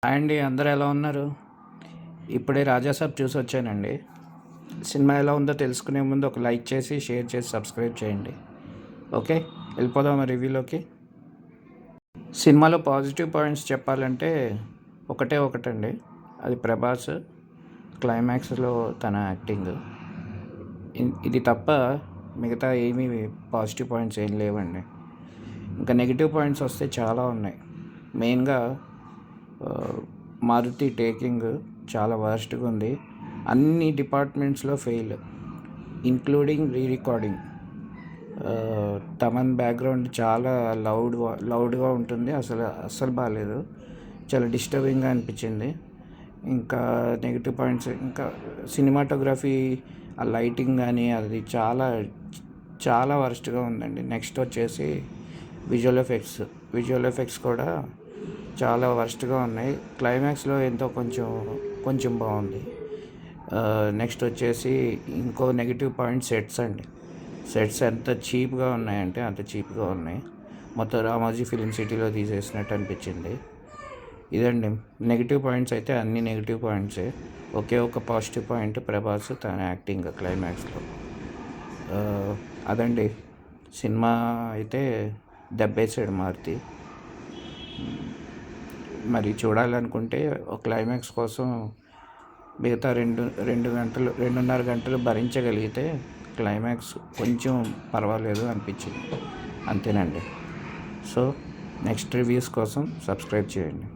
Hi అండి, అందరూ ఎలా ఉన్నారు? ఇప్పుడే రాజాసాబ్ చూసి వచ్చానండి. సినిమా ఎలా ఉందో తెలుసుకునే ముందు ఒక లైక్ చేసి, షేర్ చేసి, సబ్స్క్రైబ్ చేయండి. ఓకే, వెళ్ళిపోదాం రివ్యూలోకి. సినిమాలో పాజిటివ్ పాయింట్స్ చెప్పాలంటే ఒకటండి, అది ప్రభాస్ క్లైమాక్స్లో తన యాక్టింగ్. ఇది తప్ప మిగతా ఏమీ పాజిటివ్ పాయింట్స్ ఏం లేవండి. ఇంకా నెగిటివ్ పాయింట్స్ వస్తే చాలా ఉన్నాయి. మెయిన్గా మారుతి టేకింగ్ చాలా వర్స్ట్గా ఉంది. అన్ని డిపార్ట్మెంట్స్లో fail, including recording. Thaman background చాలా లౌడ్గా ఉంటుంది. అస్సలు బాగాలేదు, చాలా డిస్టర్బింగ్గా అనిపించింది. ఇంకా నెగిటివ్ పాయింట్స్, ఇంకా సినిమాటోగ్రఫీ, ఆ లైటింగ్ కానీ అది చాలా చాలా వర్స్ట్గా ఉందండి. నెక్స్ట్ వచ్చేసి విజువల్ ఎఫెక్ట్స్ కూడా చాలా వర్స్ట్గా ఉన్నాయి. క్లైమాక్స్లో ఎంతో కొంచెం బాగుంది. నెక్స్ట్ వచ్చేసి ఇంకో నెగిటివ్ పాయింట్ సెట్స్ అండి. సెట్స్ ఎంత చీప్గా ఉన్నాయంటే అంత చీప్గా ఉన్నాయి. మొత్తం రామోజీ ఫిలిం సిటీలో తీసేసినట్టు అనిపించింది. ఇదండి నెగిటివ్ పాయింట్స్. అయితే అన్ని నెగిటివ్ పాయింట్సే. ఒక పాజిటివ్ పాయింట్ ప్రభాస్ తన యాక్టింగ్ క్లైమాక్స్లో. అదండి సినిమా. అయితే దెబ్బేసాడు మారుతి. మరి చూడాలనుకుంటే ఒక క్లైమాక్స్ కోసం మిగతా 2.5 గంటలు భరించగలిగితే క్లైమాక్స్ కొంచెం పర్వాలేదు అనిపించింది. అంతేనండి. సో నెక్స్ట్ రివ్యూస్ కోసం సబ్స్క్రైబ్ చేయండి.